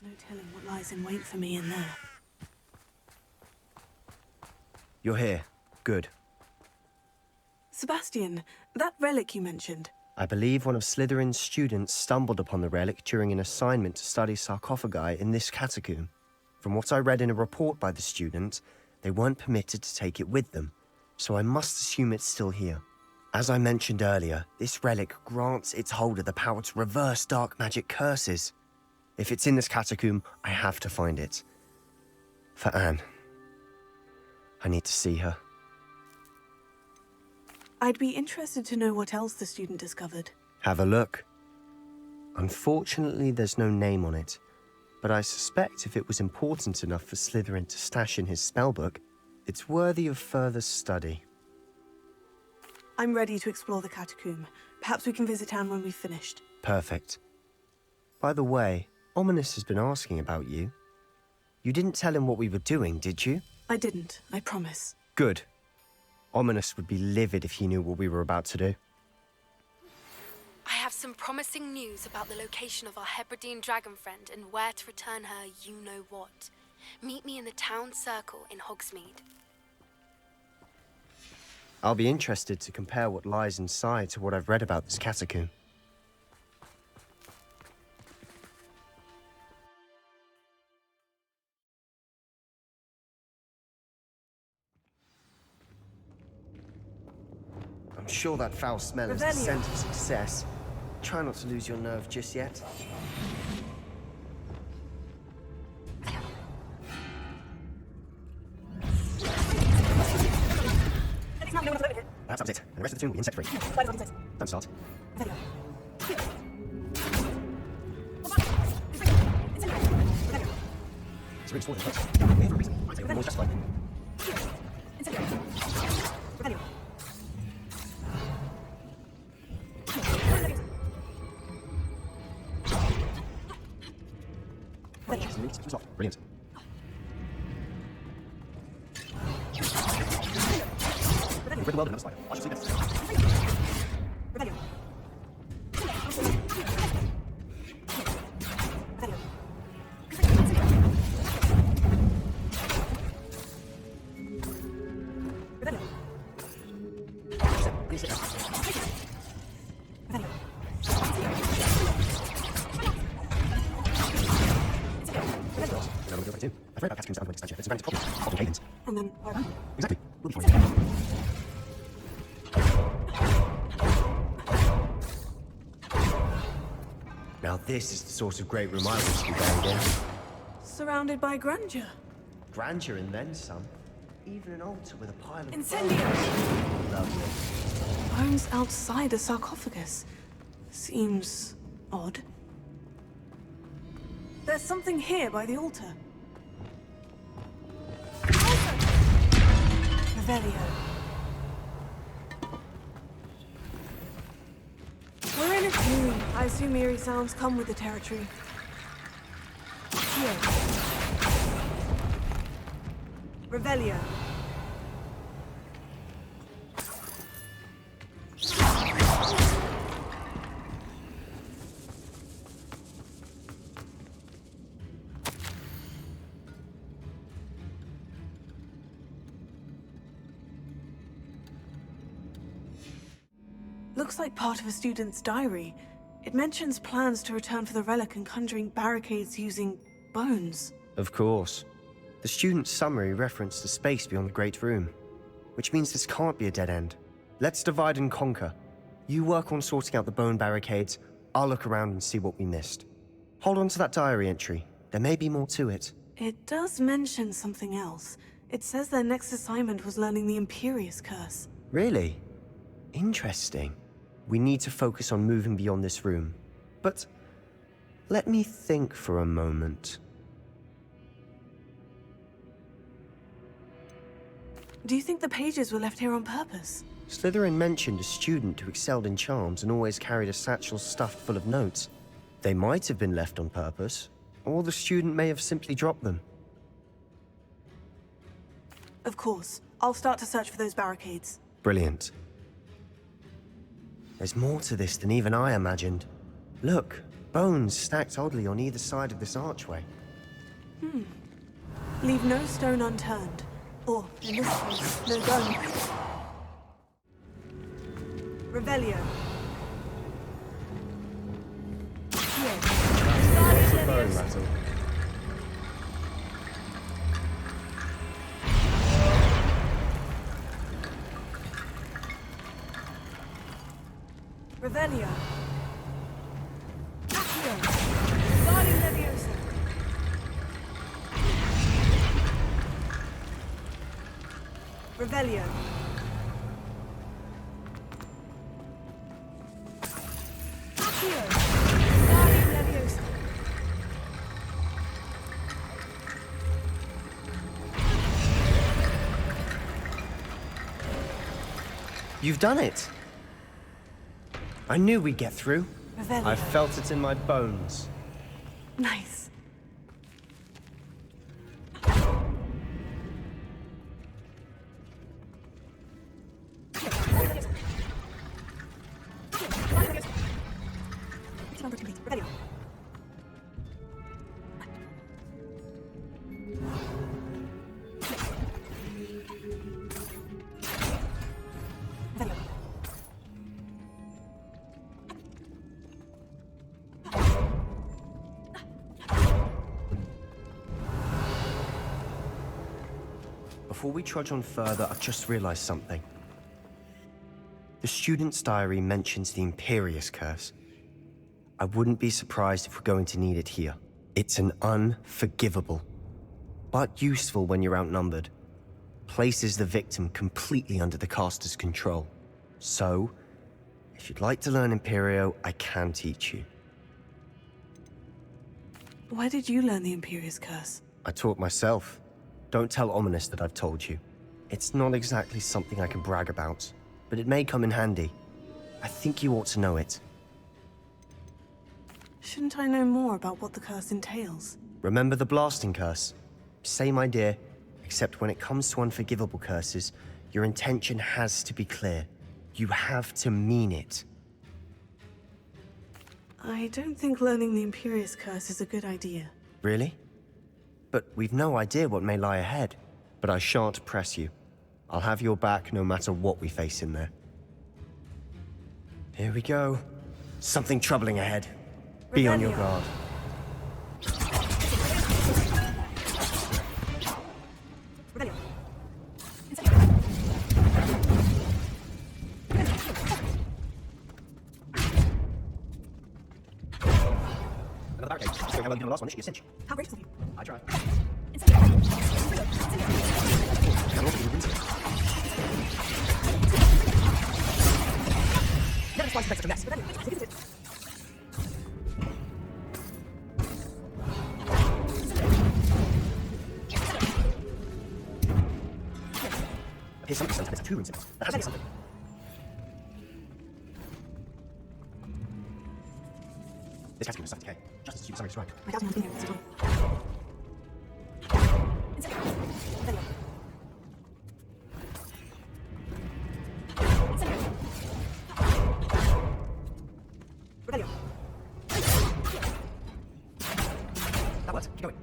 There's no telling what lies in wait for me in there. You're here. Good. Sebastian, that relic you mentioned. I believe one of Slytherin's students stumbled upon the relic during an assignment to study sarcophagi in this catacomb. From what I read in a report by the student, they weren't permitted to take it with them, so I must assume it's still here. As I mentioned earlier, this relic grants its holder the power to reverse dark magic curses. If it's in this catacomb, I have to find it. For Anne. I need to see her. I'd be interested to know what else the student discovered. Have a look. Unfortunately, there's no name on it, but I suspect if it was important enough for Slytherin to stash in his spellbook, it's worthy of further study. I'm ready to explore the catacomb. Perhaps we can visit Anne when we've finished. Perfect. By the way, Ominis has been asking about you. You didn't tell him what we were doing, did you? I didn't, I promise. Good. Ominis would be livid if he knew what we were about to do. I have some promising news about the location of our Hebridean dragon friend and where to return her you-know-what. Meet me in the town circle in Hogsmeade. I'll be interested to compare what lies inside to what I've read about this catacomb. I'm sure that foul smell is the Revelio. scent of success. Try not to lose your nerve just yet. Perhaps that's it, and the rest of the tune will be insect-free. Don't start. It's really sporting, folks. We're here for a reason. I'd say we're more justified. Brilliant. You've read the world in another slide. I should see this. Please sit down. I've read about catacombs at Unwin expansion. It's a brand new copy of Cadence. And then, Exactly. We'll be fine. Now this is the sort of great room I wish to be buried in. surrounded by grandeur. Grandeur and then some. Even an altar with a pile of Incendio! bones. Lovely. Bones outside a sarcophagus. Seems odd. There's something here by the altar. Revelio. We're in a tomb. I assume eerie sounds come with the territory. Here. Revelio. Looks like part of a student's diary. It mentions plans to return for the relic and conjuring barricades using bones. Of course. The student's summary referenced the space beyond the Great Room, which means this can't be a dead end. Let's divide and conquer. You work on sorting out the bone barricades, I'll look around and see what we missed. Hold on to that diary entry. There may be more to it. It does mention something else. It says their next assignment was learning the Imperious Curse. Really? Interesting. We need to focus on moving beyond this room. But let me think for a moment. Do you think the pages were left here on purpose? Slytherin mentioned a student who excelled in charms and always carried a satchel stuffed full of notes. They might have been left on purpose, or the student may have simply dropped them. Of course. I'll start to search for those barricades. Brilliant. There's more to this than even I imagined. Look, Bones stacked oddly on either side of this archway. Leave no stone unturned. Or, in this case, no bone. Revelio. Lots of bone metal. Revelio. Accio. Guardian Leviosa. Revelio. Accio. Guardian Leviosa. You've done it! I knew we'd get through. Revelio. I felt it in my bones. Nice. Revelio. Revelio. Before we trudge on further, I've just realized something. The student's diary mentions the Imperius Curse. I wouldn't be surprised if we're going to need it here. It's an unforgivable, but useful when you're outnumbered. Places the victim completely under the caster's control. So, if you'd like to learn Imperio, I can teach you. Where did you learn the Imperius Curse? I taught myself. Don't tell Ominous that I've told you. It's not exactly something I can brag about, but it may come in handy. I think you ought to know it. Shouldn't I know more about what the curse entails? Remember the blasting curse? Same idea, except when it comes to unforgivable curses, your intention has to be clear. You have to mean it. I don't think learning the Imperius Curse is a good idea. Really? But we've no idea what may lie ahead. But I shan't press you. I'll have your back no matter what we face in there. Here we go. Something troubling ahead. Be on your Revelio. guard. Revelio. Another barricade. So how long you the last one? This should be a cinch. How gracious of you. I tried. Never twice affects a mess. Revelio. Here's something sometimes it's two rune symbols. That has to be something. This category is stuff decay. Just as you summary described. My doubting has been here this time. Revelio. Revelio. That works. Keep going.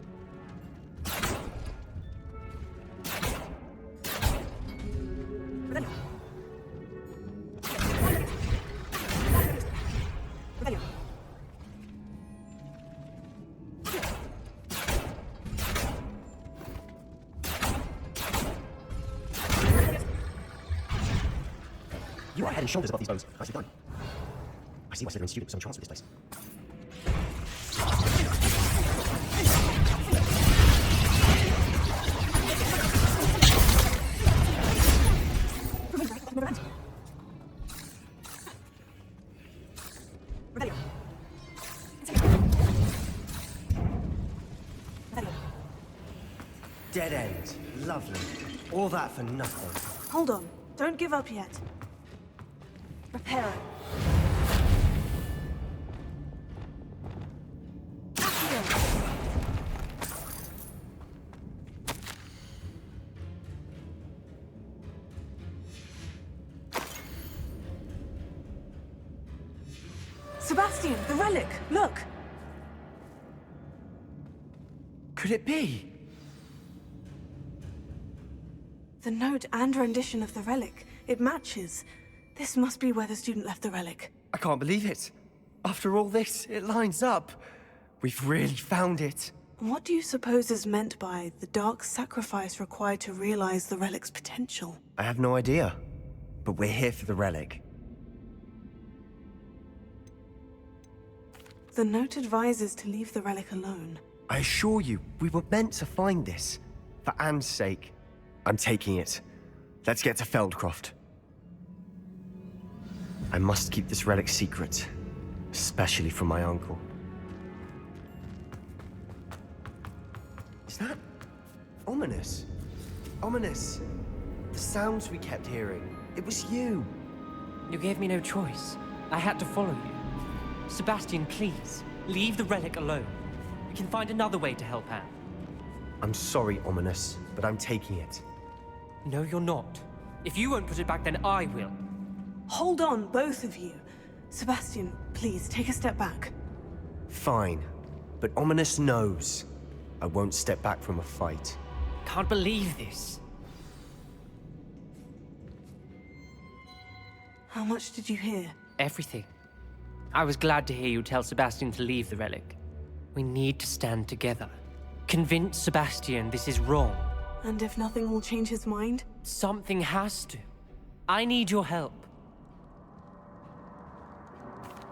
Revelio. Revelio. You are head and shoulders above these bones. Nicely done. I see why Slytherin students are so chance with this place. Revelio. Revelio. Dead end. Lovely. All that for nothing. Hold on. Don't give up yet. Reparo. Accio. Sebastian, the relic! Look! could it be? The note and rendition of the relic, it matches. This must be where the student left the relic. I can't believe it. After all this, it lines up. We've really found it. What do you suppose is meant by the dark sacrifice required to realize the relic's potential? I have no idea. But we're here for the relic. The note advises to leave the relic alone. I assure you, we were meant to find this. For Anne's sake. I'm taking it. Let's get to Feldcroft. I must keep this relic secret. Especially from my uncle. Is that... ominous? Ominous. The sounds we kept hearing. It was you. You gave me no choice. I had to follow you. Sebastian, please, leave the relic alone. We can find another way to help Anne. I'm sorry, Ominous, but I'm taking it. No, you're not. If you won't put it back, then I will. Hold on, both of you. Sebastian, please, take a step back. Fine. But Ominous knows. I won't step back from a fight. Can't believe this. How much did you hear? Everything. I was glad to hear you tell Sebastian to leave the relic. We need to stand together. Convince Sebastian this is wrong. And if nothing will change his mind? Something has to. I need your help.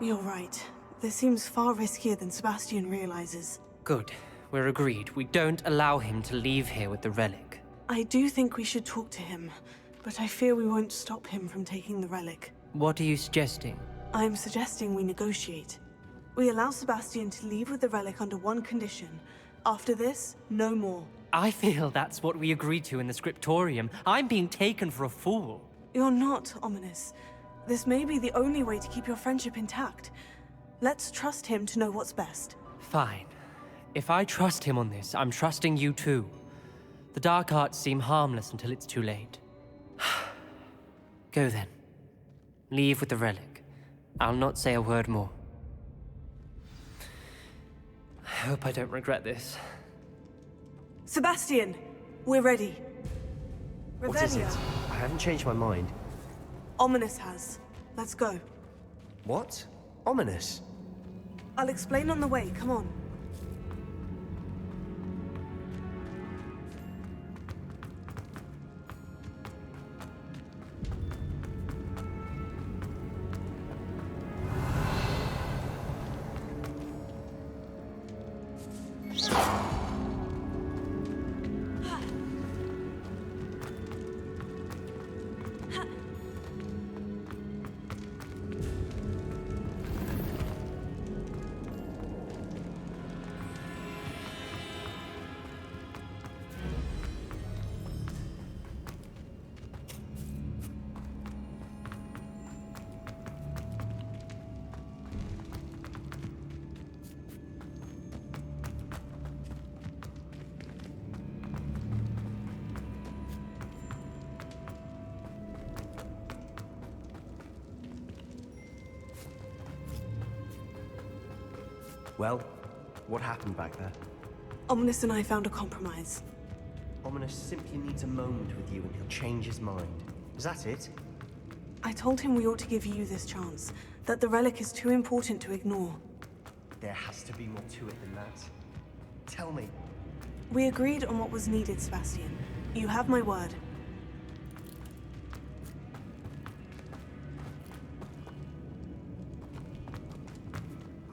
You're right. This seems far riskier than Sebastian realizes. Good. We're agreed. We don't allow him to leave here with the relic. I do think we should talk to him, but I fear we won't stop him from taking the relic. What are you suggesting? I'm suggesting we negotiate. We allow Sebastian to leave with the relic under one condition. After this, no more. I feel that's what we agreed to in the scriptorium. I'm being taken for a fool. You're not, Ominous. This may be the only way to keep your friendship intact. Let's trust him to know what's best. Fine. If I trust him on this, I'm trusting you too. The dark arts seem harmless until it's too late. Go then. Leave with the relic. I'll not say a word more. I hope I don't regret this. Sebastian! We're ready. What is it? Revelio. I haven't changed my mind. Ominous has. Let's go. What? Ominous? I'll explain on the way. Come on. Well, what happened back there? Ominous and I found a compromise. Ominous simply needs a moment with you and he'll change his mind. Is that it? I told him we ought to give you this chance, that the relic is too important to ignore. There has to be more to it than that. Tell me. We agreed on what was needed, Sebastian. You have my word.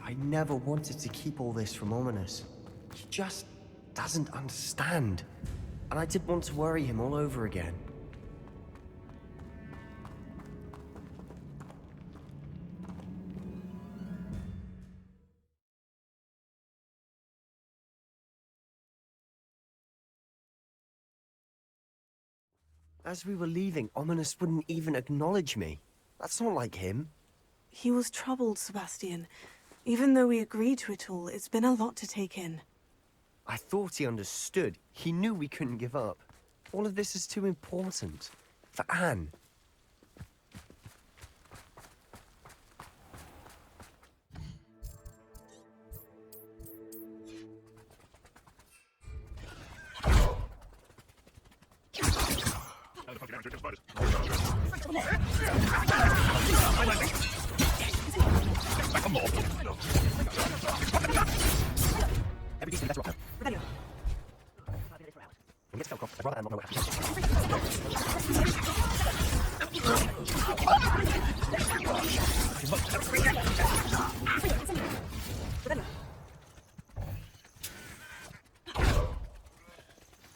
I never wanted to keep all this from Ominous. He just doesn't understand. And I didn't want to worry him all over again. As we were leaving, Ominous wouldn't even acknowledge me. That's not like him. He was troubled, Sebastian. Even though we agreed to it all, it's been a lot to take in. I thought he understood. He knew we couldn't give up. All of this is too important. For Anne.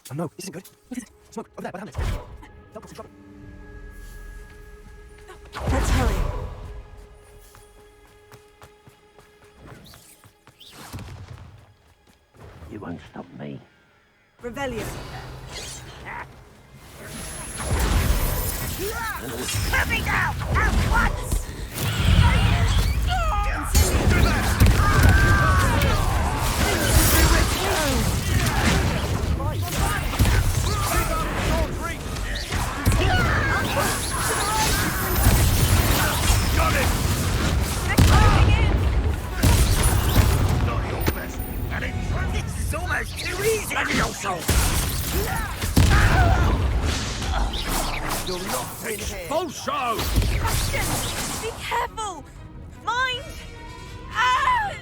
Oh no, this isn't good. Look at it. Smoke, over there, by the helmet. Falcon's in trouble. Let's hurry. You won't stop me. Revelio. Let me down! At once! Got it! This is almost too easy! You're locked in here. Expulso! Sebastian! Be careful! Mind! Ah!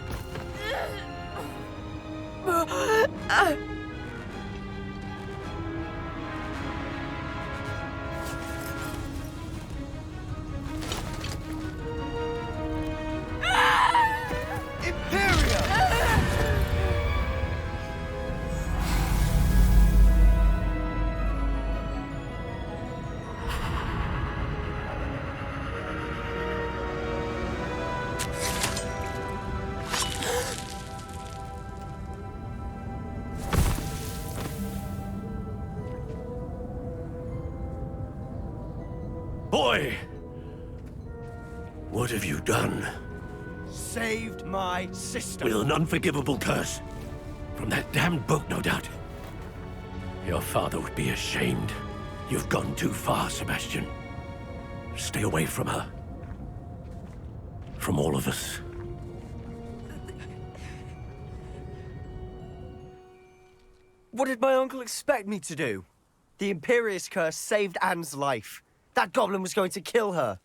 Boy! What have you done? Saved my sister. With an unforgivable curse. From that damned book, no doubt. Your father would be ashamed. You've gone too far, Sebastian. Stay away from her. From all of us. What did my uncle expect me to do? The Imperius curse saved Anne's life. That goblin was going to kill her.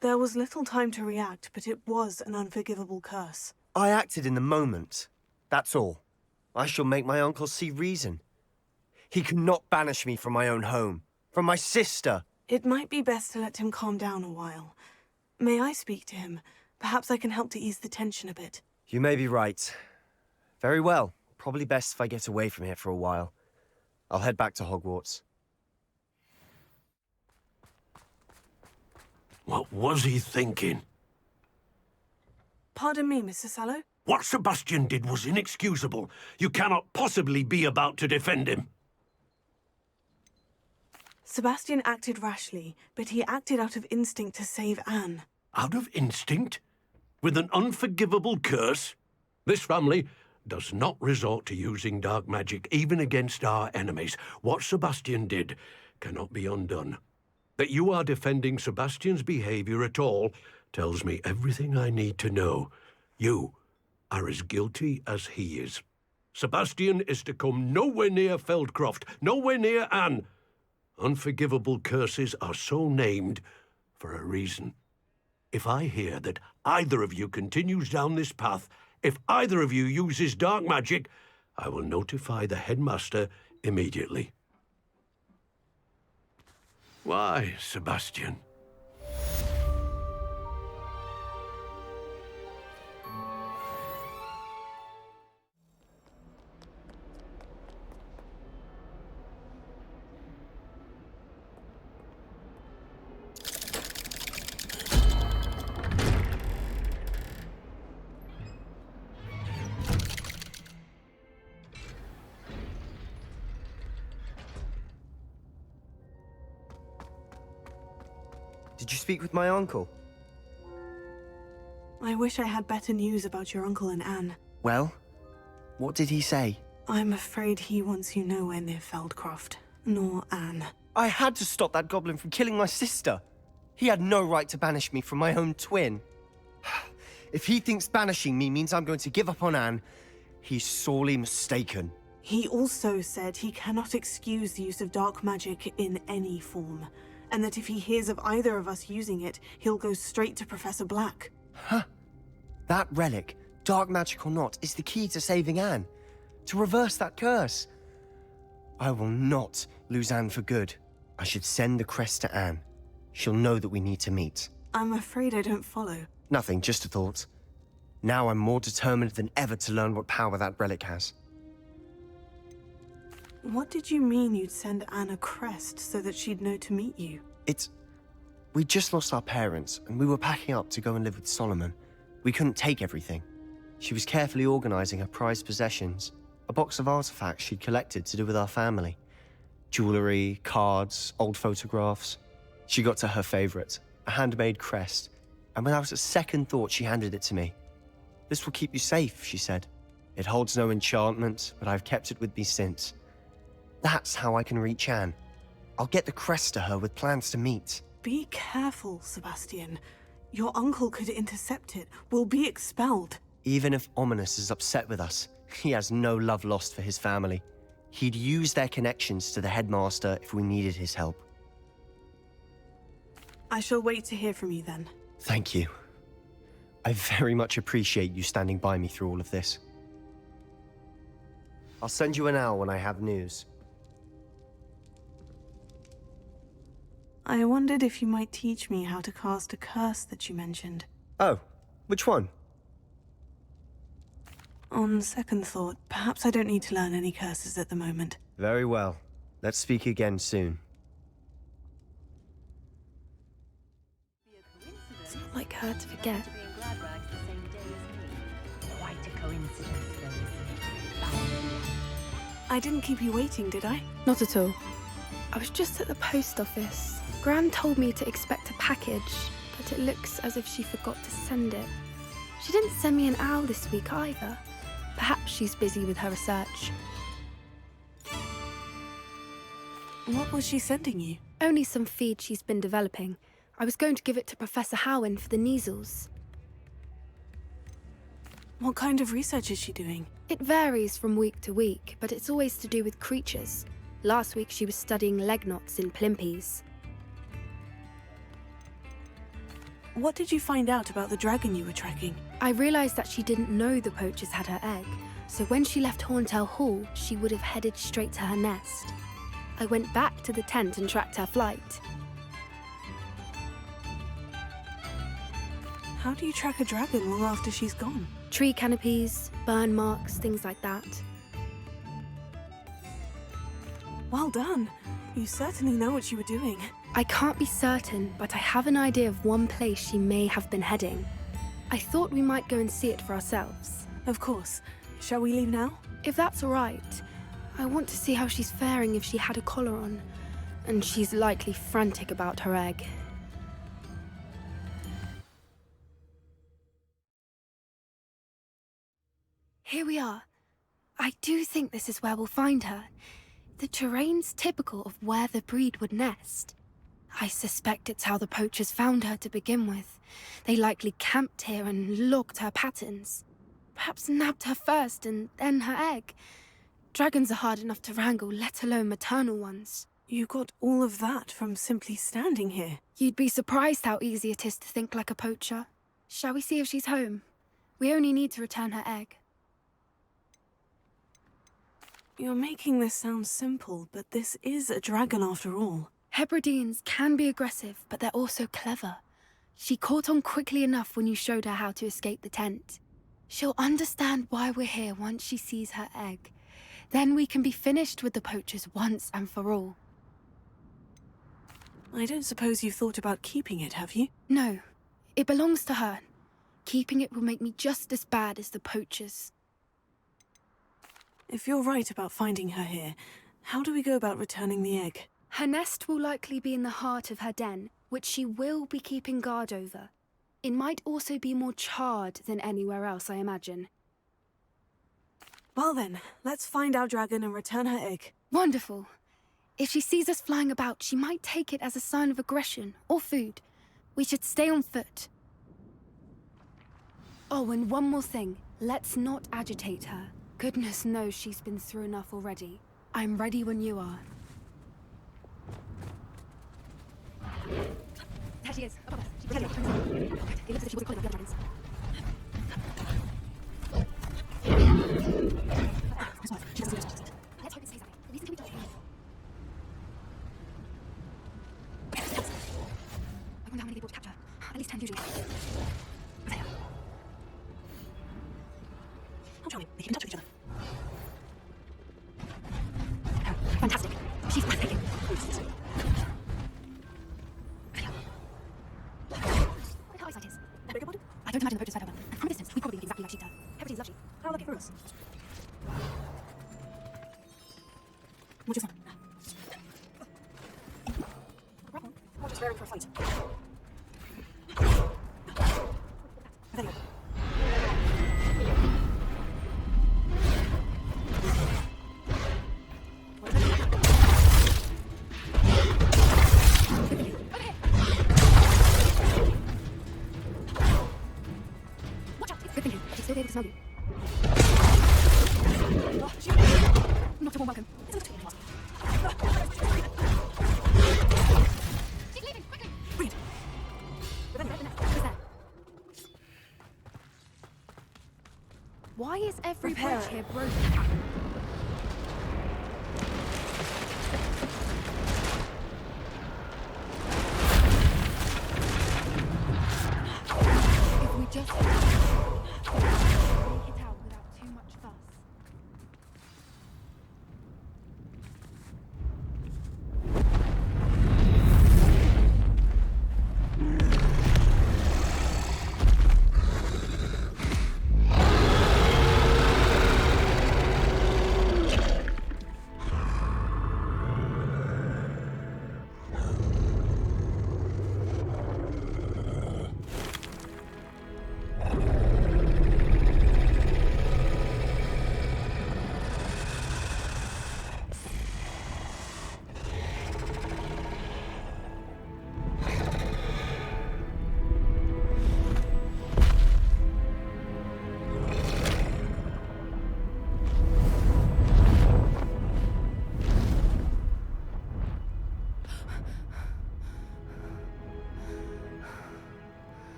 There was little time to react, but it was an unforgivable curse. I acted in the moment. That's all. I shall make my uncle see reason. He cannot banish me from my own home, from my sister. It might be best to let him calm down a while. May I speak to him? Perhaps I can help to ease the tension a bit. You may be right. Very well. Probably best if I get away from here for a while. I'll head back to Hogwarts. What was he thinking? Pardon me, Mr. Sallow? What Sebastian did was inexcusable. You cannot possibly be about to defend him. Sebastian acted rashly, but he acted out of instinct to save Anne. Out of instinct? With an unforgivable curse? This family does not resort to using dark magic even against our enemies. What Sebastian did cannot be undone. That you are defending Sebastian's behavior at all tells me everything I need to know. You are as guilty as he is. Sebastian is to come nowhere near Feldcroft, nowhere near Anne. Unforgivable curses are so named for a reason. If I hear that either of you continues down this path, if either of you uses dark magic, I will notify the headmaster immediately. Why, Sebastian? Did you speak with my uncle? I wish I had better news about your uncle and Anne. Well, what did he say? I'm afraid he wants you nowhere near Feldcroft, nor Anne. I had to stop that goblin from killing my sister. He had no right to banish me from my own twin. If he thinks banishing me means I'm going to give up on Anne, he's sorely mistaken. He also said he cannot excuse the use of dark magic in any form, and that if he hears of either of us using it, he'll go straight to Professor Black. That relic, dark magic or not, is the key to saving Anne. To reverse that curse. I will not lose Anne for good. I should send the crest to Anne. She'll know that we need to meet. I'm afraid I don't follow. Nothing, just a thought. Now I'm more determined than ever to learn what power that relic has. What did you mean you'd send Anne a crest so that she'd know to meet you? We just lost our parents, and we were packing up to go and live with Solomon. We couldn't take everything. She was carefully organizing her prized possessions, a box of artifacts she'd collected to do with our family. Jewelry, cards, old photographs. She got to her favorite, a handmade crest, and without a second thought, she handed it to me. "This will keep you safe," she said. "It holds no enchantment, but I've kept it with me since. That's how I can reach Anne. I'll get the crest to her with plans to meet." Be careful, Sebastian. Your uncle could intercept it. We'll be expelled. Even if Ominous is upset with us, he has no love lost for his family. He'd use their connections to the headmaster if we needed his help. I shall wait to hear from you then. Thank you. I very much appreciate you standing by me through all of this. I'll send you an owl when I have news. I wondered if you might teach me how to cast a curse that you mentioned. Oh, which one? On second thought, perhaps I don't need to learn any curses at the moment. Very well. Let's speak again soon. It's not like her to forget. Quite a coincidence, though, isn't it? I didn't keep you waiting, did I? Not at all. I was just at the post office. Gran told me to expect a package, but it looks as if she forgot to send it. She didn't send me an owl this week either. Perhaps she's busy with her research. What was she sending you? Only some feed she's been developing. I was going to give it to Professor Howin for the measles. What kind of research is she doing? It varies from week to week, but it's always to do with creatures. Last week she was studying leg knots in Plimpies. What did you find out about the dragon you were tracking? I realised that she didn't know the poachers had her egg, so when she left Horntail Hall, she would have headed straight to her nest. I went back to the tent and tracked her flight. How do you track a dragon long after she's gone? Tree canopies, burn marks, things like that. Well done. You certainly know what you were doing. I can't be certain, but I have an idea of one place she may have been heading. I thought we might go and see it for ourselves. Of course. Shall we leave now? If that's all right. I want to see how she's faring if she had a collar on. And she's likely frantic about her egg. Here we are. I do think this is where we'll find her. The terrain's typical of where the breed would nest. I suspect it's how the poachers found her to begin with. They likely camped here and logged her patterns. Perhaps nabbed her first and then her egg. Dragons are hard enough to wrangle, let alone maternal ones. You got all of that from simply standing here. You'd be surprised how easy it is to think like a poacher. Shall we see if she's home? We only need to return her egg. You're making this sound simple, but this is a dragon after all. Hebrideans can be aggressive, but they're also clever. She caught on quickly enough when you showed her how to escape the tent. She'll understand why we're here once she sees her egg. Then we can be finished with the poachers once and for all. I don't suppose you've thought about keeping it, have you? No, it belongs to her. Keeping it will make me just as bad as the poachers. If you're right about finding her here, how do we go about returning the egg? Her nest will likely be in the heart of her den, which she will be keeping guard over. It might also be more charred than anywhere else, I imagine. Well then, let's find our dragon and return her egg. Wonderful. If she sees us flying about, she might take it as a sign of aggression or food. We should stay on foot. Oh, and one more thing. Let's not agitate her. Goodness knows she's been through enough already. I'm ready when you are. There she is. Above us. She's ready. It looks as if she wasn't calling up the other dragons. Let's hope it stays that way. The reason can be talking. I wonder how many they brought to capture. At least 10 usually. There. Oh, charming. They keep in touch with each other. Oh, fantastic. She's breathtaking. Look how eyesight is. I beg your pardon? I don't imagine the poachers fight her well. And from a distance, we probably look exactly like Sheeta. Everything's lovely. How lucky for us. What's your son? We're just raring for a fight. There you go. Watch out! Good thinking. I should still be able to smell you. Not a warm welcome. She's leaving! Quickly! Brilliant. Who's there? Why is every Repair bridge it. here broken? If we just make it out without too much fuss.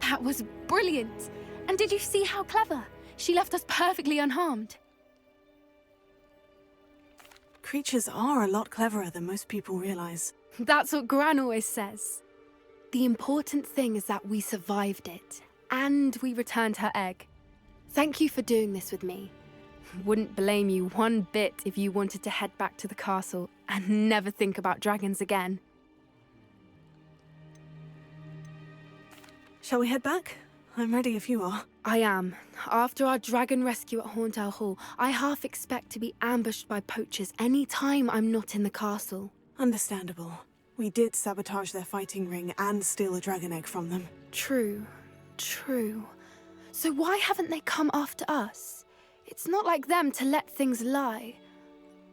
That was brilliant! And did you see how clever? She left us perfectly unharmed. Creatures are a lot cleverer than most people realize. That's what Gran always says. The important thing is that we survived it, and we returned her egg. Thank you for doing this with me. Wouldn't blame you one bit if you wanted to head back to the castle and never think about dragons again. Shall we head back? I'm ready if you are. I am. After our dragon rescue at Horndale Hall, I half expect to be ambushed by poachers any time I'm not in the castle. Understandable. We did sabotage their fighting ring and steal a dragon egg from them. True. So why haven't they come after us? It's not like them to let things lie.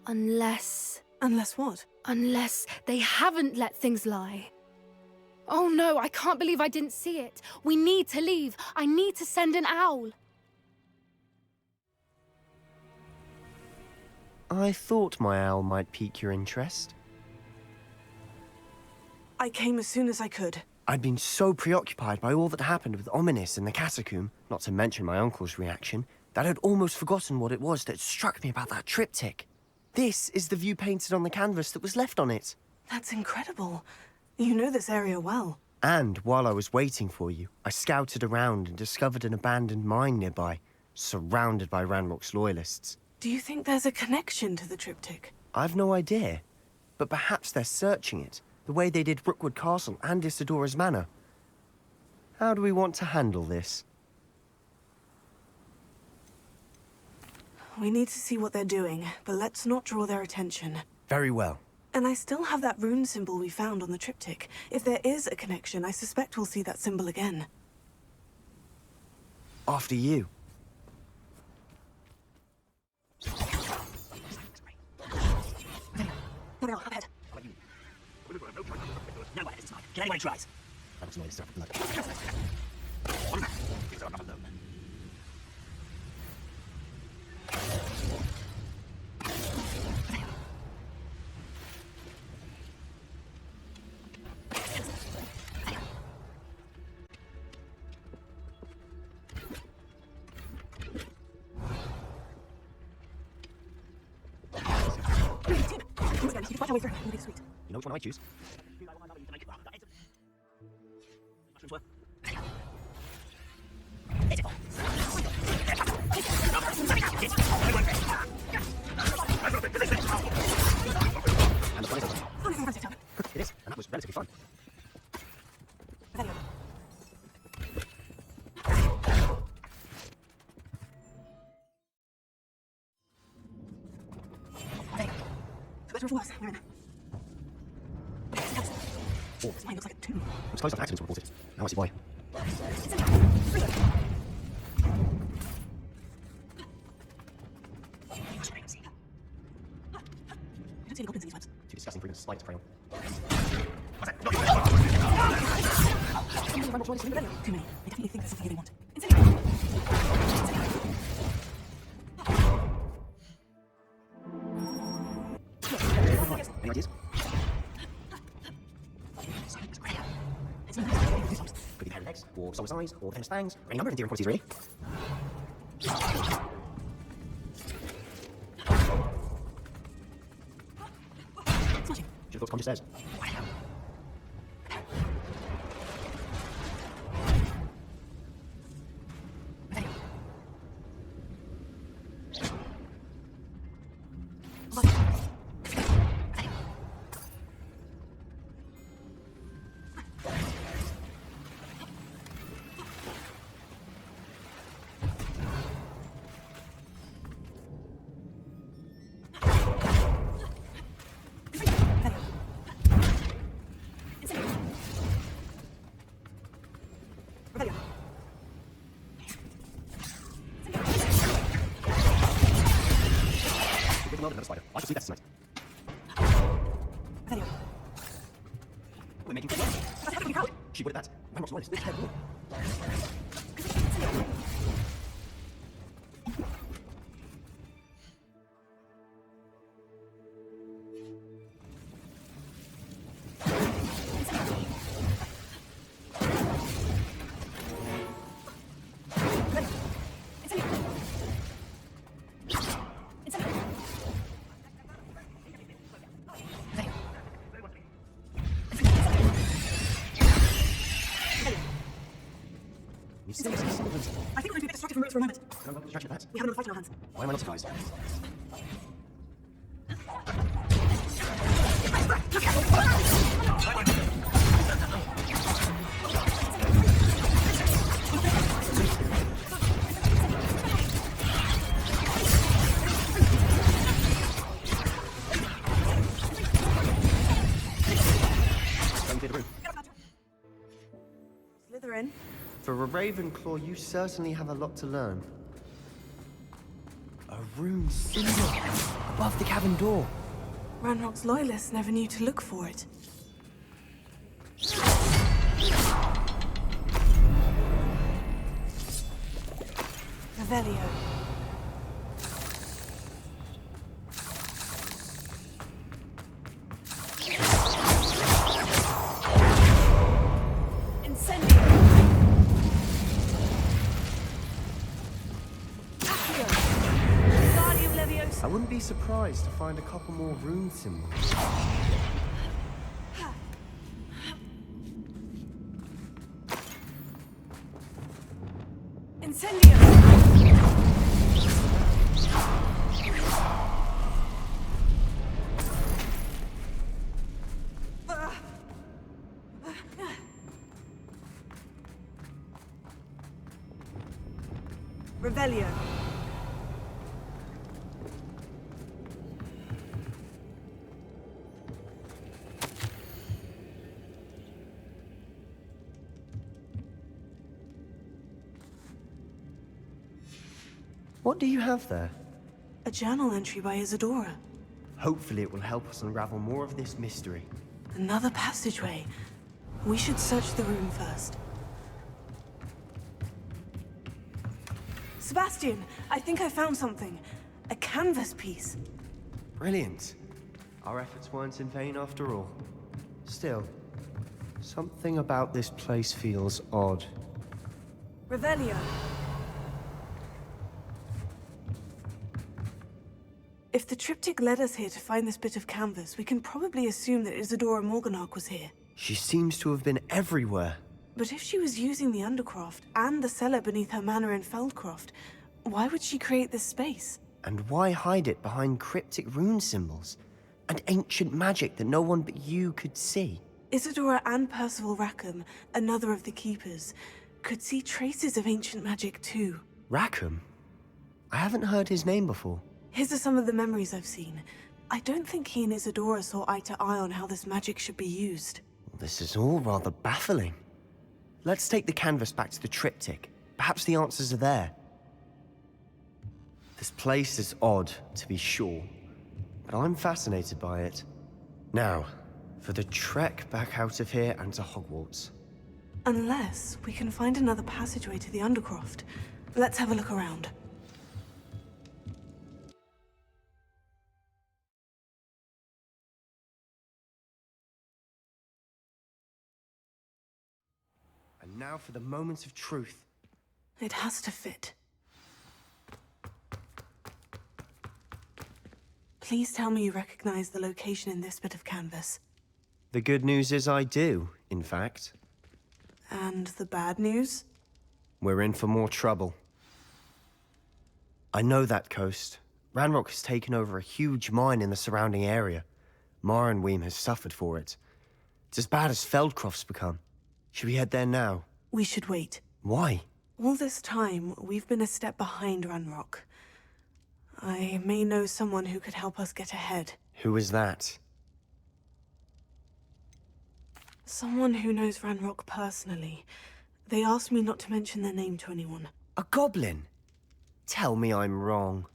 Unless Unless what? they haven't let things lie. Oh no, I can't believe I didn't see it. We need to leave. I need to send an owl. I thought my owl might pique your interest. I came as soon as I could. I'd been so preoccupied by all that happened with Ominis in the catacomb, not to mention my uncle's reaction, that I'd almost forgotten what it was that struck me about that triptych. This is the view painted on the canvas that was left on it. That's incredible. You know this area well. And while I was waiting for you, I scouted around and discovered an abandoned mine nearby, surrounded by Ranrock's loyalists. Do you think there's a connection to the triptych? I've no idea, but perhaps they're searching it, the way they did Rookwood Castle and Isidora's Manor. How do we want to handle this? We need to see what they're doing, but let's not draw their attention. Very well. And I still have that rune symbol we found on the triptych. If there is a connection, I suspect we'll see that symbol again. After you. Here we are, up ahead. No one is mine. Can anyone tries? That was noise stuff blood. You fight our way through. It'll be sweet. You know which one I choose? And the fun is over. It is, and that was relatively fun. Better for us. We're in. Oh, This mine looks like a tomb. looks close to accidents were reported. Now I see why. I don't see any goblins in these webs. Too disgusting for even a slight crayon. Too many. They definitely think there's something they want. Any ideas? Could be pair of legs, or solar size, or venomous fangs, or any number of endearing qualities, really. Smashing. Should have thought to come just stairs. Well, another spider. I should see that tonight. We're making progress. She would at that. Ranrock's loyalist. It's terrible. I think we're going to be a bit distracted from roots for a moment. No, no, distraction of that. We have another fight on our hands. Why am I not surprised? Don't clear the room. Slytherin. For a Ravenclaw, you certainly have a lot to learn. A rune symbol above the cabin door. Ranrock's loyalists never knew to look for it. Revelio. Incendio. Accio. Guardium Leviosa. I wouldn't be surprised to find a couple more rune symbols. Incendio. Revelio. What do you have there? A journal entry by Isadora. Hopefully it will help us unravel more of this mystery. Another passageway. We should search the room first. Sebastian, I think I found something. A canvas piece. Brilliant. Our efforts weren't in vain after all. Still, something about this place feels odd. Revelio. If the triptych led us here to find this bit of canvas, we can probably assume that Isadora Morganach was here. She seems to have been everywhere. But if she was using the Undercroft and the cellar beneath her manor in Feldcroft, why would she create this space? And why hide it behind cryptic rune symbols? And ancient magic that no one but you could see? Isadora and Percival Rackham, another of the Keepers, could see traces of ancient magic too. Rackham? I haven't heard his name before. His are some of the memories I've seen. I don't think he and Isadora saw eye to eye on how this magic should be used. This is all rather baffling. Let's take the canvas back to the triptych. Perhaps the answers are there. This place is odd, to be sure, but I'm fascinated by it. Now, for the trek back out of here and to Hogwarts. Unless we can find another passageway to the Undercroft. Let's have a look around. And now for the moment of truth. It has to fit. Please tell me you recognize the location in this bit of canvas. The good news is I do, in fact. And the bad news? We're in for more trouble. I know that coast. Ranrock has taken over a huge mine in the surrounding area. Marrenweem has suffered for it. It's as bad as Feldcroft's become. Should we head there now? We should wait. Why? All this time, we've been a step behind Ranrock. I may know someone who could help us get ahead. Who is that? Someone who knows Ranrock personally. They asked me not to mention their name to anyone. A goblin? Tell me I'm wrong.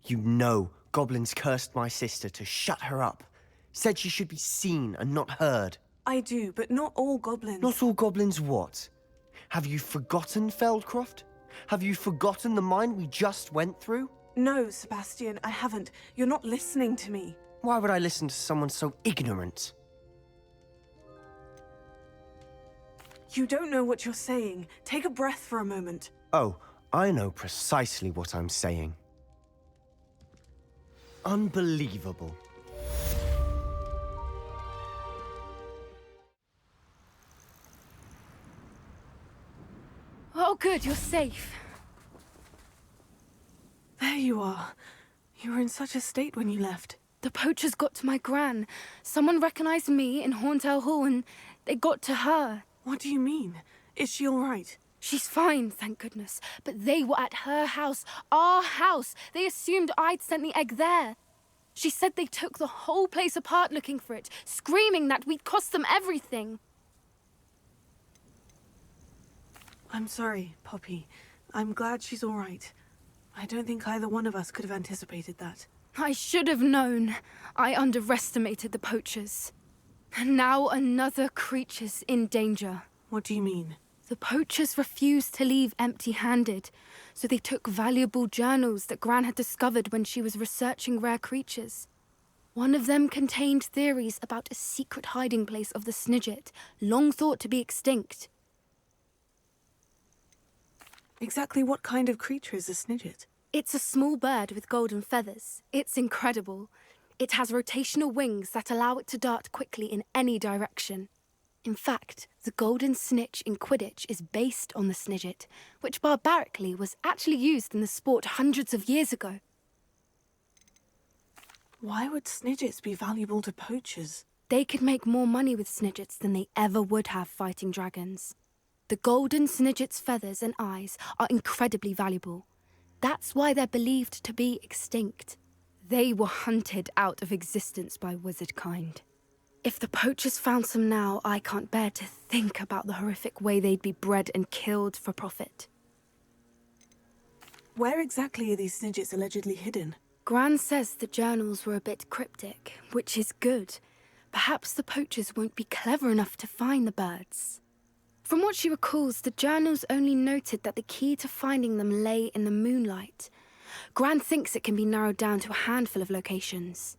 You know goblins cursed my sister to shut her up. Said she should be seen and not heard. I do, but not all goblins. Not all goblins what? Have you forgotten Feldcroft? Have you forgotten the mine we just went through? No, Sebastian, I haven't. You're not listening to me. Why would I listen to someone so ignorant? You don't know what you're saying. Take a breath for a moment. Oh, I know precisely what I'm saying. Unbelievable. Oh, good, you're safe. There you are. You were in such a state when you left. The poachers got to my gran. Someone recognized me in Horntail Hall and they got to her. What do you mean? Is she all right? She's fine, thank goodness. But they were at her house, our house. They assumed I'd sent the egg there. She said they took the whole place apart looking for it, screaming that we'd cost them everything. I'm sorry, Poppy. I'm glad she's all right. I don't think either one of us could have anticipated that. I should have known. I underestimated the poachers. And now another creature's in danger. What do you mean? The poachers refused to leave empty-handed, so they took valuable journals that Gran had discovered when she was researching rare creatures. One of them contained theories about a secret hiding place of the Snidget, long thought to be extinct. Exactly what kind of creature is a Snidget? It's a small bird with golden feathers. It's incredible. It has rotational wings that allow it to dart quickly in any direction. In fact, the golden snitch in Quidditch is based on the Snidget, which barbarically was actually used in the sport hundreds of years ago. Why would Snidgets be valuable to poachers? They could make more money with Snidgets than they ever would have fighting dragons. The golden Snidget's feathers and eyes are incredibly valuable. That's why they're believed to be extinct. They were hunted out of existence by wizard kind. If the poachers found some now, I can't bear to think about the horrific way they'd be bred and killed for profit. Where exactly are these Snidgets allegedly hidden? Gran says the journals were a bit cryptic, which is good. Perhaps the poachers won't be clever enough to find the birds. From what she recalls, the journals only noted that the key to finding them lay in the moonlight. Gran thinks it can be narrowed down to a handful of locations.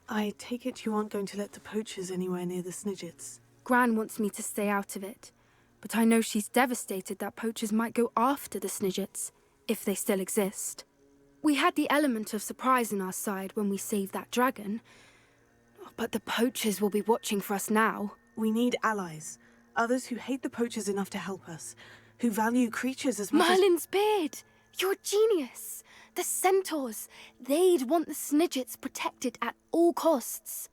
I take it you aren't going to let the poachers anywhere near the Snidgets. Gran wants me to stay out of it, but I know she's devastated that poachers might go after the Snidgets, if they still exist. We had the element of surprise on our side when we saved that dragon, but the poachers will be watching for us now. We need allies. Others who hate the poachers enough to help us. Who value creatures as much Merlin's beard! You're a genius! The centaurs! They'd want the Snidgets protected at all costs.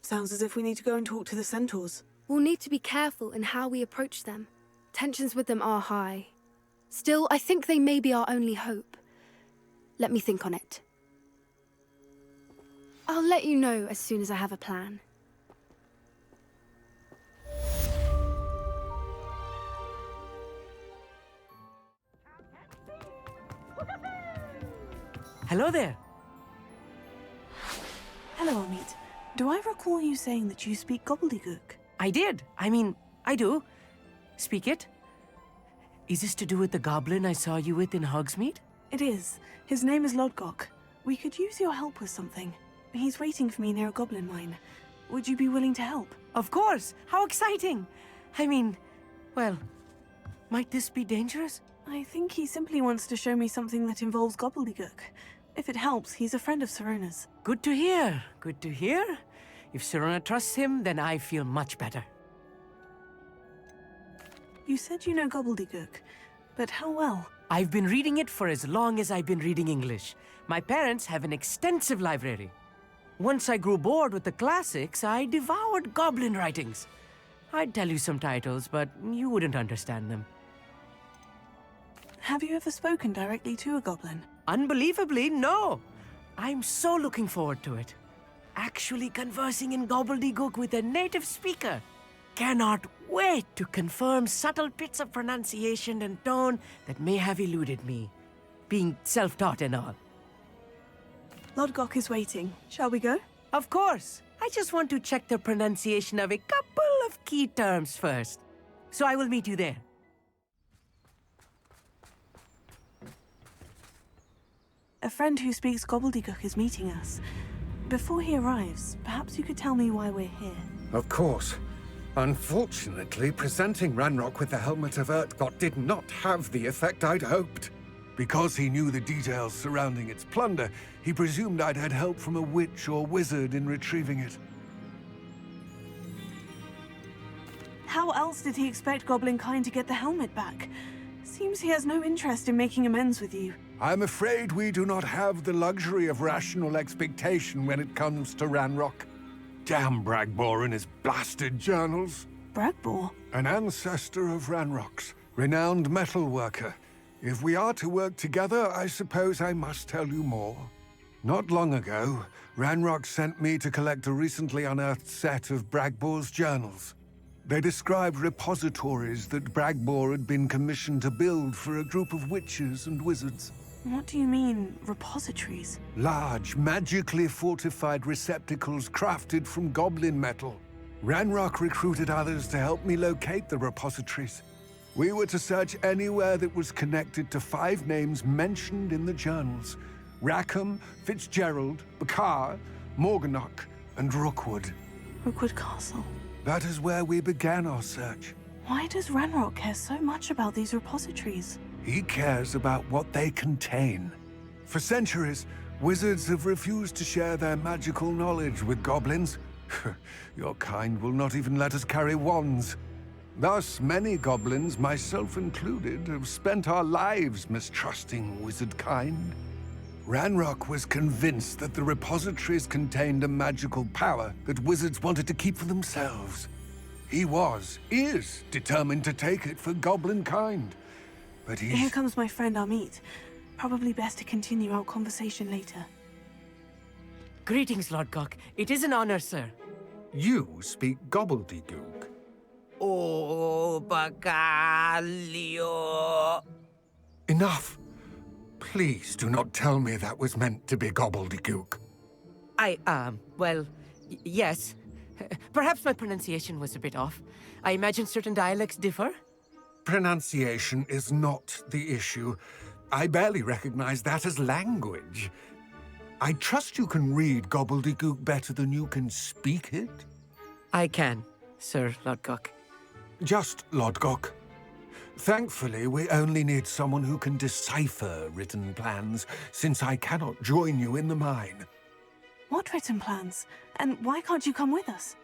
Sounds as if we need to go and talk to the centaurs. We'll need to be careful in how we approach them. Tensions with them are high. Still, I think they may be our only hope. Let me think on it. I'll let you know as soon as I have a plan. Hello there. Hello, Amit. Do I recall you saying that you speak gobbledygook? I did. I do. Speak it. Is this to do with the goblin I saw you with in Hogsmeade? It is. His name is Lodgok. We could use your help with something. He's waiting for me near a goblin mine. Would you be willing to help? Of course. How exciting. Well, might this be dangerous? I think he simply wants to show me something that involves gobbledygook. If it helps, he's a friend of Sirona's. Good to hear. Good to hear. If Sirona trusts him, then I feel much better. You said you know gobbledygook, but how well? I've been reading it for as long as I've been reading English. My parents have an extensive library. Once I grew bored with the classics, I devoured goblin writings. I'd tell you some titles, but you wouldn't understand them. Have you ever spoken directly to a goblin? Unbelievably, no. I'm so looking forward to it. Actually conversing in gobbledygook with a native speaker. Cannot wait to confirm subtle bits of pronunciation and tone that may have eluded me, being self-taught and all. Lodgok is waiting. Shall we go? Of course. I just want to check the pronunciation of a couple of key terms first. So I will meet you there. A friend who speaks gobbledygook is meeting us. Before he arrives, perhaps you could tell me why we're here. Of course. Unfortunately, presenting Ranrock with the Helmet of Urtkot did not have the effect I'd hoped. Because he knew the details surrounding its plunder, he presumed I'd had help from a witch or wizard in retrieving it. How else did he expect Goblinkind to get the helmet back? Seems he has no interest in making amends with you. I'm afraid we do not have the luxury of rational expectation when it comes to Ranrock. Damn Bragbor and his blasted journals. Bragbor? An ancestor of Ranrock's, renowned metal worker. If we are to work together, I suppose I must tell you more. Not long ago, Ranrock sent me to collect a recently unearthed set of Bragbor's journals. They described repositories that Bragbor had been commissioned to build for a group of witches and wizards. What do you mean, repositories? Large, magically fortified receptacles crafted from goblin metal. Ranrock recruited others to help me locate the repositories. We were to search anywhere that was connected to 5 names mentioned in the journals: Rackham, Fitzgerald, Bakar, Morganach, and Rookwood. Rookwood Castle. That is where we began our search. Why does Ranrock care so much about these repositories? He cares about what they contain. For centuries, wizards have refused to share their magical knowledge with goblins. Your kind will not even let us carry wands. Thus, many goblins, myself included, have spent our lives mistrusting wizard kind. Ranrock was convinced that the repositories contained a magical power that wizards wanted to keep for themselves. He is determined to take it for goblin kind. But he's... Here comes my friend Amit. Probably best to continue our conversation later. Greetings, Lodgok. It is an honor, sir. You speak gobbledygook. Oh, Bacalio. Enough. Please do not tell me that was meant to be gobbledygook. Well, yes. Perhaps my pronunciation was a bit off. I imagine certain dialects differ. Pronunciation is not the issue. I barely recognize that as language. I trust you can read gobbledygook better than you can speak it? I can, Sir Lodgok. Just Lodgok. Thankfully, we only need someone who can decipher written plans, since I cannot join you in the mine. What written plans? And why can't you come with us?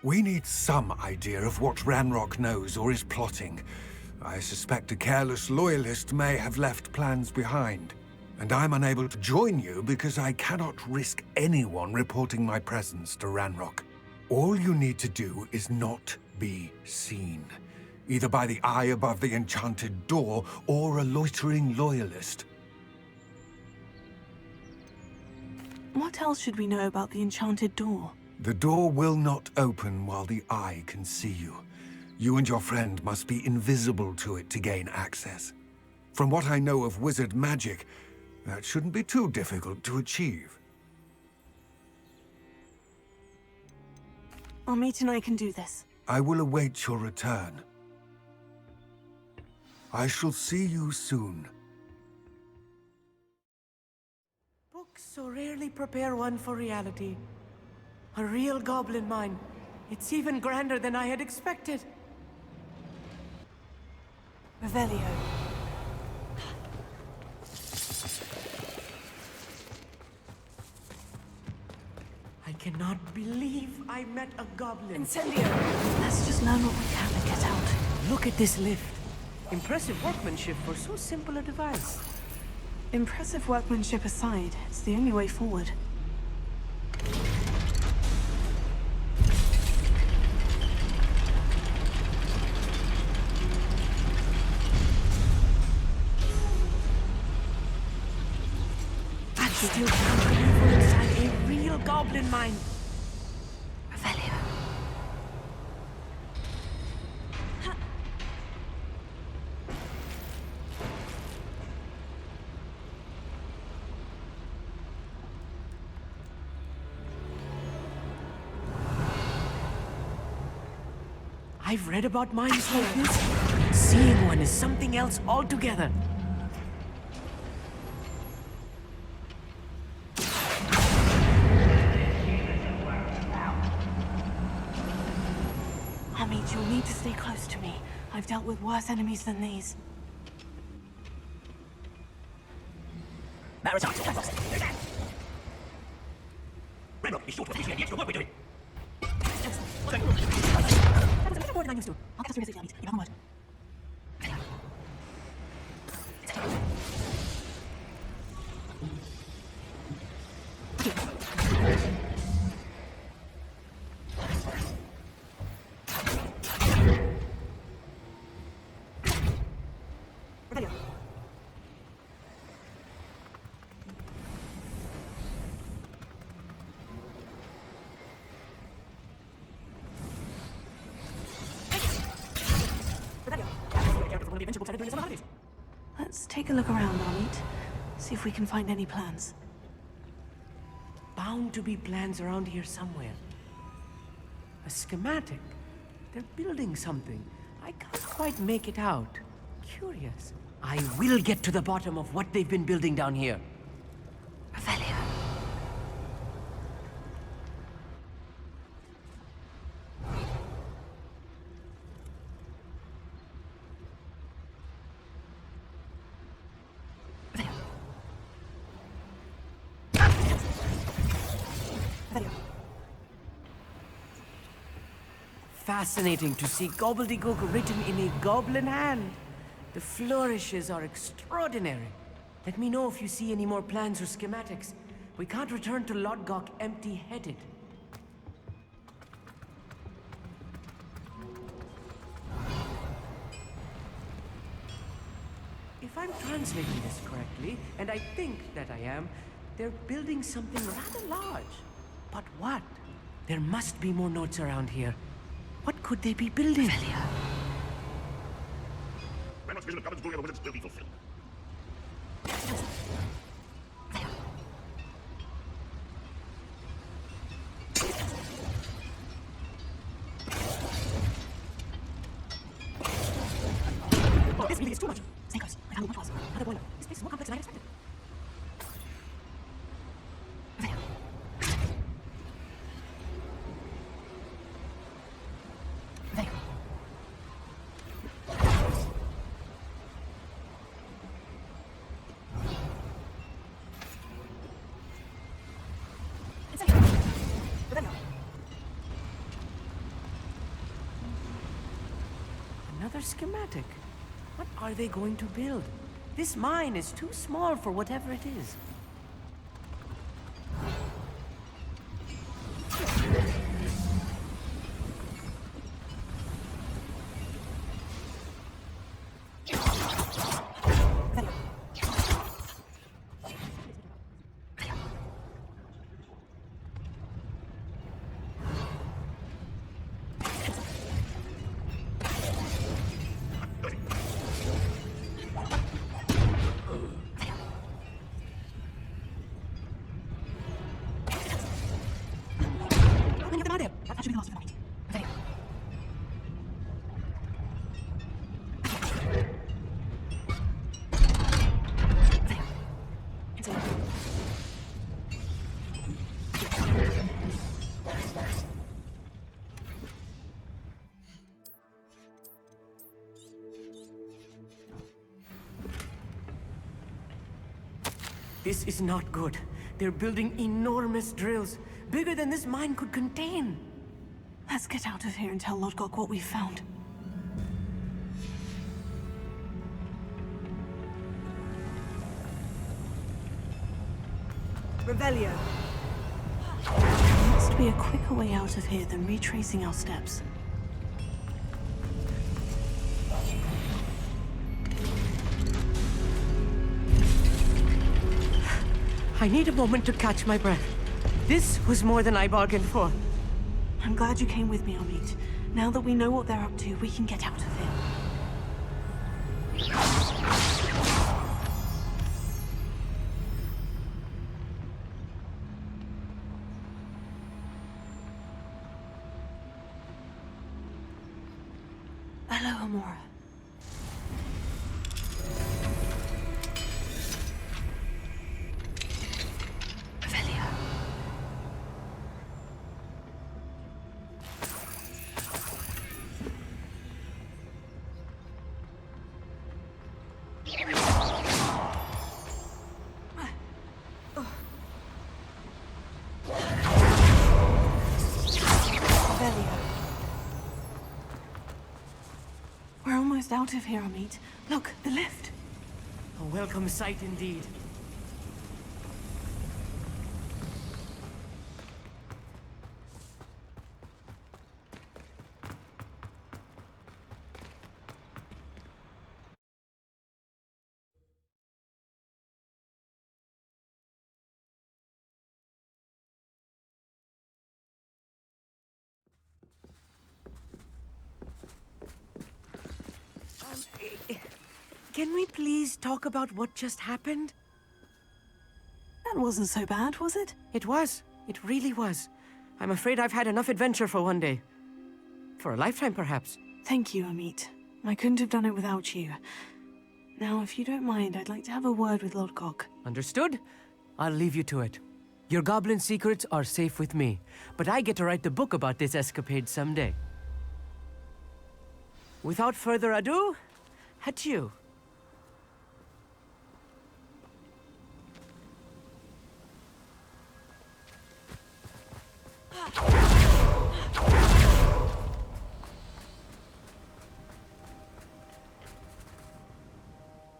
We need some idea of what Ranrock knows or is plotting. I suspect a careless loyalist may have left plans behind. And I'm unable to join you because I cannot risk anyone reporting my presence to Ranrock. All you need to do is not be seen. Either by the eye above the enchanted door, or a loitering loyalist. What else should we know about the enchanted door? The door will not open while the eye can see you. You and your friend must be invisible to it to gain access. From what I know of wizard magic, that shouldn't be too difficult to achieve. Amit and I can do this. I will await your return. I shall see you soon. Books so rarely prepare one for reality. A real goblin mine. It's even grander than I had expected. Revelio. I cannot believe I met a goblin. Incendio! Let's just learn what we can and get out. Look at this lift. Impressive workmanship for so simple a device. Impressive workmanship aside, it's the only way forward. I still can't believe we're inside a real goblin mine. Revelio. I've read about mines like this. Seeing one is something else altogether. Amit, you'll need to stay close to me. I've dealt with worse enemies than these. Ranrock is sure to appreciate the extra work we're doing. More than I'm used to. I'll get us through this, Amit. You're on word. Revelio. Let's take a look around, Amit. See if we can find any plans. Bound to be plans around here somewhere. A schematic. They're building something. I can't quite make it out. Curious. I will get to the bottom of what they've been building down here. Revelio. Fascinating to see gobbledygook written in a goblin hand. The flourishes are extraordinary. Let me know if you see any more plans or schematics. We can't return to Lodgok empty-headed. If I'm translating this correctly, and I think that I am, they're building something rather large. But what? There must be more notes around here. What could they be building? Ranrock's vision of goblins ruling over wizards will be fulfilled. This really is too much. Snakos, I found what was. Another boiler. This place is more complex than I expected. There. There. It's there. There. Another schematic. What are they going to build? This mine is too small for whatever it is. That should be the last of the night. There. There. It's there. This is not good. They're building enormous drills, bigger than this mine could contain. Let's get out of here and tell Lodgok what we've found. Revelio. There must be a quicker way out of here than retracing our steps. I need a moment to catch my breath. This was more than I bargained for. I'm glad you came with me, Amit. Now that we know what they're up to, we can get out of here. Hello, Amora. We're almost out of here, Amit. Look, the lift. A welcome sight indeed. Can we please talk about what just happened? That wasn't so bad, was it? It was. It really was. I'm afraid I've had enough adventure for one day. For a lifetime, perhaps. Thank you, Amit. I couldn't have done it without you. Now, if you don't mind, I'd like to have a word with Lodgok. Understood? I'll leave you to it. Your goblin secrets are safe with me, but I get to write the book about this escapade someday. Without further ado, adieu.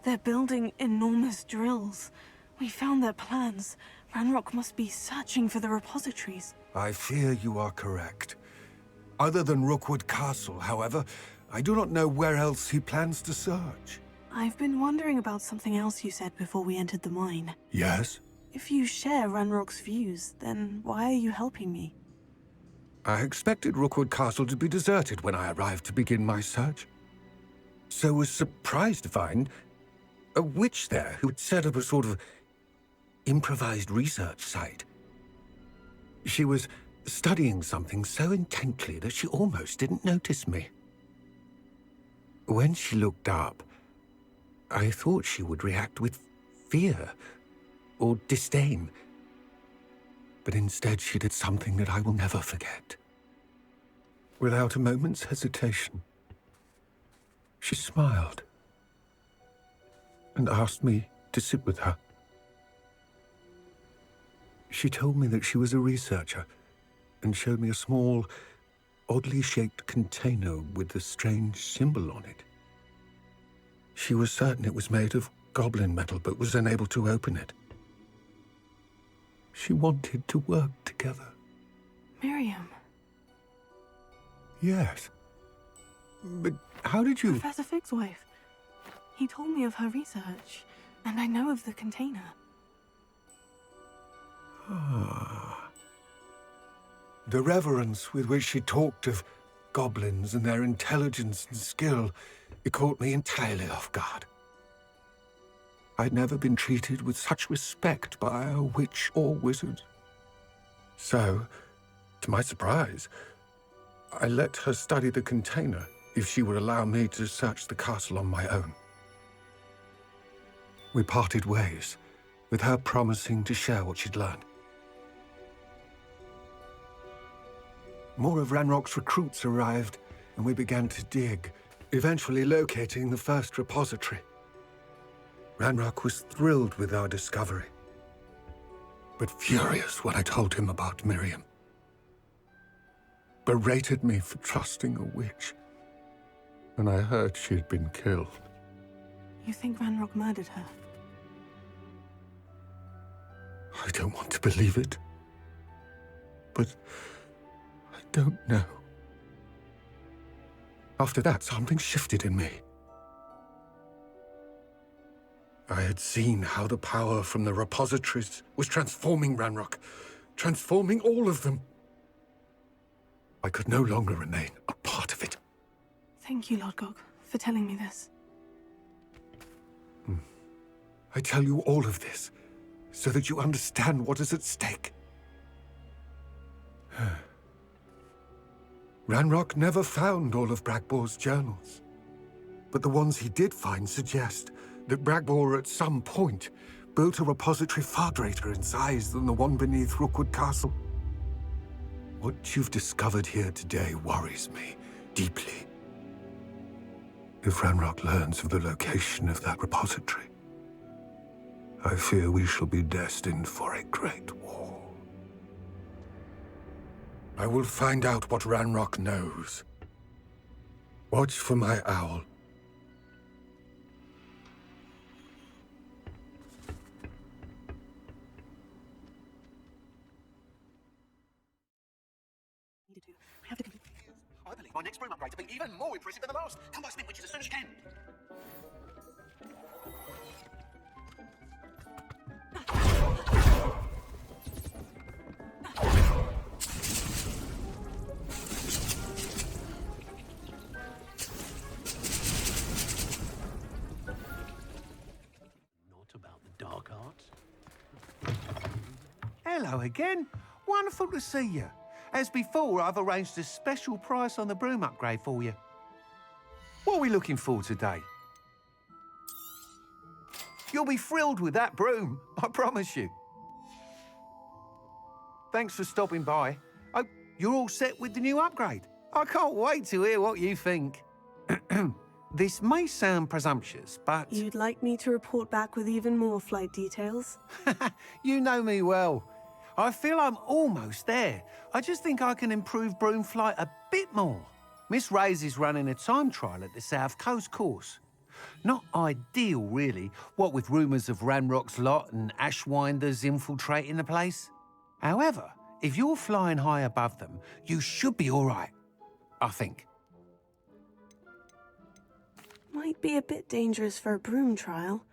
They're building enormous drills. We found their plans. Ranrock must be searching for the repositories. I fear you are correct. Other than Rookwood Castle, however, I do not know where else he plans to search. I've been wondering about something else you said before we entered the mine. Yes? If you share Ranrock's views, then why are you helping me? I expected Rookwood Castle to be deserted when I arrived to begin my search. So was surprised to find a witch there who had set up a sort of improvised research site. She was studying something so intently that she almost didn't notice me. When she looked up, I thought she would react with fear or disdain. But instead she did something that I will never forget. Without a moment's hesitation, she smiled and asked me to sit with her. She told me that she was a researcher and showed me a small, oddly shaped container with a strange symbol on it. She was certain it was made of goblin metal, but was unable to open it. She wanted to work together. Miriam. Yes. But how did you... Professor Fig's wife. He told me of her research, and I know of the container. Ah. The reverence with which she talked of goblins and their intelligence and skill, it caught me entirely off guard. I'd never been treated with such respect by a witch or wizard. So, to my surprise, I let her study the container if she would allow me to search the castle on my own. We parted ways, with her promising to share what she'd learned. More of Ranrock's recruits arrived, and we began to dig, eventually locating the first repository. Ranrock was thrilled with our discovery, but furious when I told him about Miriam. Berated me for trusting a witch when I heard she had been killed. You think Ranrock murdered her? I don't want to believe it, but I don't know. After that, something shifted in me. I had seen how the power from the repositories was transforming Ranrock, transforming all of them. I could no longer remain a part of it. Thank you, Lord Gog, for telling me this. I tell you all of this so that you understand what is at stake. Ranrock never found all of Bragbor's journals, but the ones he did find suggest that Bragbor at some point built a repository far greater in size than the one beneath Rookwood Castle. What you've discovered here today worries me deeply. If Ranrock learns of the location of that repository, I fear we shall be destined for a great war. I will find out what Ranrock knows. Watch for my owl. I believe my next broom upgrade will be even more impressive than the last. Come by Smith Witches as soon as you can. Not about the dark arts. Hello again. Wonderful to see you. As before, I've arranged a special price on the broom upgrade for you. What are we looking for today? You'll be thrilled with that broom, I promise you. Thanks for stopping by. Oh, you're all set with the new upgrade. I can't wait to hear what you think. This may sound presumptuous, but... You'd like me to report back with even more flight details? You know me well. I feel I'm almost there. I just think I can improve broom flight a bit more. Miss Reyes is running a time trial at the South Coast course. Not ideal, really, what with rumours of Ranrock's lot and Ashwinders infiltrating the place. However, if you're flying high above them, you should be all right, I think. Might be a bit dangerous for a broom trial.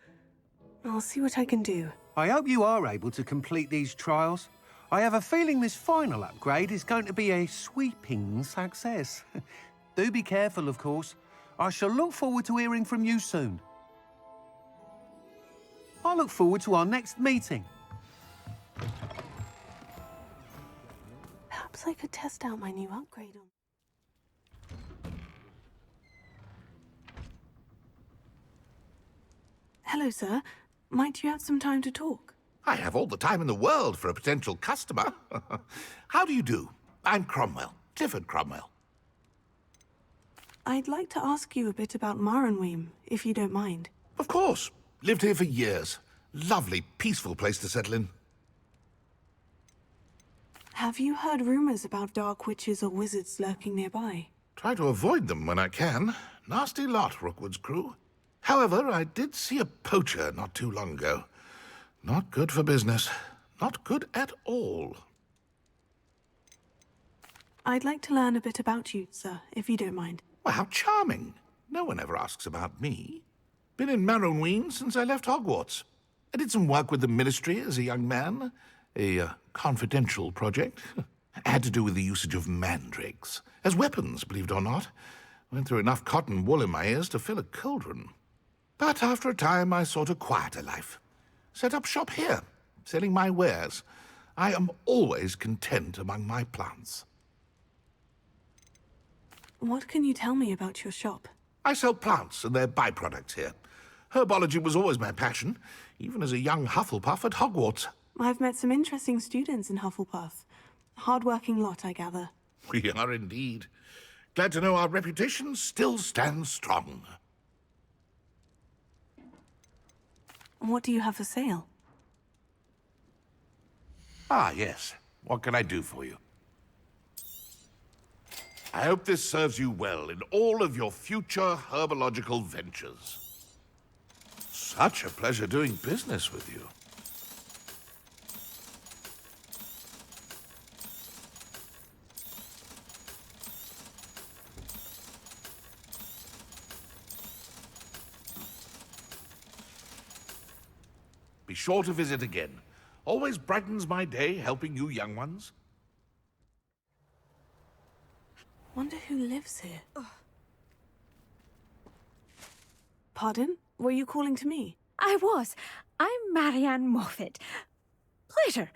I'll see what I can do. I hope you are able to complete these trials. I have a feeling this final upgrade is going to be a sweeping success. Do be careful, of course. I shall look forward to hearing from you soon. I look forward to our next meeting. Perhaps I could test out my new upgrade on... Hello, sir. Might you have some time to talk? I have all the time in the world for a potential customer. How do you do? I'm Cromwell, Clifford Cromwell. I'd like to ask you a bit about Marenweem, if you don't mind. Of course. Lived here for years. Lovely, peaceful place to settle in. Have you heard rumors about dark witches or wizards lurking nearby? Try to avoid them when I can. Nasty lot, Rookwood's crew. However, I did see a poacher not too long ago. Not good for business. Not good at all. I'd like to learn a bit about you, sir, if you don't mind. Well, how charming. No one ever asks about me. Been in Marenweem since I left Hogwarts. I did some work with the Ministry as a young man. A confidential project. Had to do with the usage of mandrakes. As weapons, believe it or not. Went through enough cotton wool in my ears to fill a cauldron. But after a time, I sought a quieter life. Set up shop here, selling my wares. I am always content among my plants. What can you tell me about your shop? I sell plants and their byproducts here. Herbology was always my passion, even as a young Hufflepuff at Hogwarts. I've met some interesting students in Hufflepuff. Hard-working lot, I gather. We are indeed. Glad to know our reputation still stands strong. What do you have for sale? Ah, yes. What can I do for you? I hope this serves you well in all of your future herbological ventures. Such a pleasure doing business with you. Be sure to visit again. Always brightens my day helping you young ones. Wonder who lives here. Pardon? Were you calling to me? I was. I'm Marianne Moffat. Pleasure.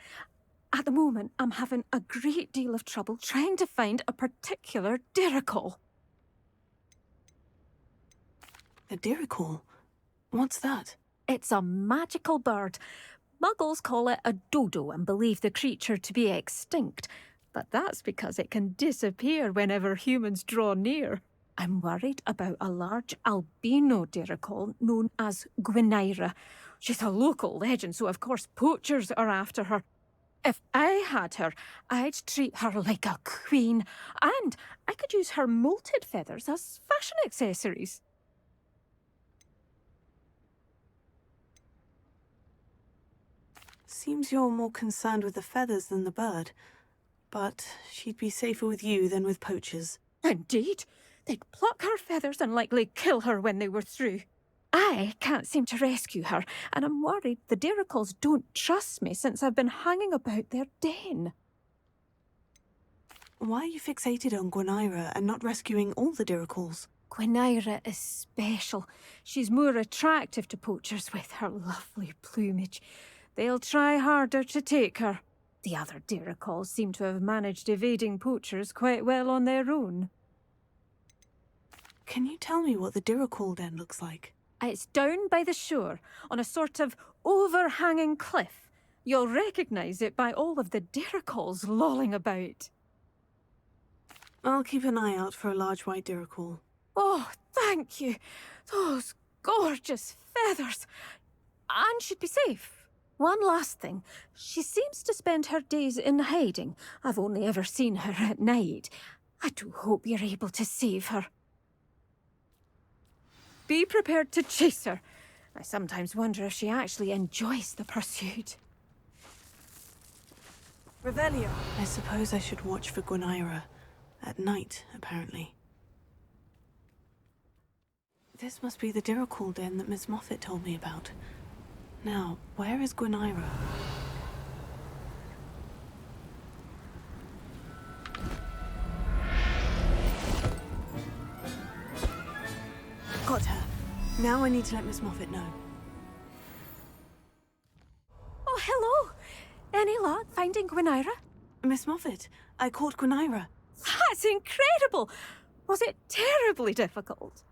At the moment, I'm having a great deal of trouble trying to find a particular Diricol. A Diricol? What's that? It's a magical bird. Muggles call it a dodo and believe the creature to be extinct. But that's because it can disappear whenever humans draw near. I'm worried about a large albino Diricol known as Gwynaira. She's a local legend, so of course poachers are after her. If I had her, I'd treat her like a queen. And I could use her molted feathers as fashion accessories. Seems you're more concerned with the feathers than the bird. But she'd be safer with you than with poachers. Indeed. They'd pluck her feathers and likely kill her when they were through. I can't seem to rescue her, and I'm worried the Diricols don't trust me since I've been hanging about their den. Why are you fixated on Gwynaira and not rescuing all the Diricols? Gwynaira is special. She's more attractive to poachers with her lovely plumage. They'll try harder to take her. The other Diricols seem to have managed evading poachers quite well on their own. Can you tell me what the Diricol den looks like? It's down by the shore, on a sort of overhanging cliff. You'll recognise it by all of the Diricols lolling about. I'll keep an eye out for a large white Diricol. Oh, thank you. Those gorgeous feathers. And she'd be safe. One last thing. She seems to spend her days in hiding. I've only ever seen her at night. I do hope you're able to save her. Be prepared to chase her. I sometimes wonder if she actually enjoys the pursuit. Revelio. I suppose I should watch for Gwynaira. At night, apparently. This must be the Diricol den that Miss Moffat told me about. Now, where is Gwynaira? Got her. Now I need to let Miss Moffat know. Oh, hello. Any luck finding Gwynaira? Miss Moffat, I caught Gwynaira. That's incredible! Was it terribly difficult?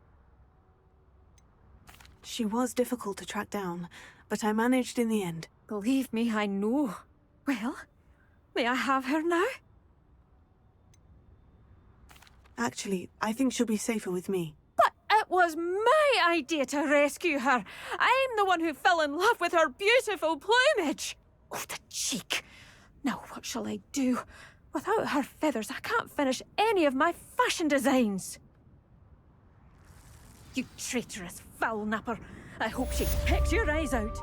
She was difficult to track down, but I managed in the end. Believe me, I know. Well, may I have her now? Actually, I think she'll be safer with me. But it was my idea to rescue her. I'm the one who fell in love with her beautiful plumage. Oh, the cheek. Now what shall I do? Without her feathers, I can't finish any of my fashion designs. You traitorous foul napper. I hope she pecks your eyes out.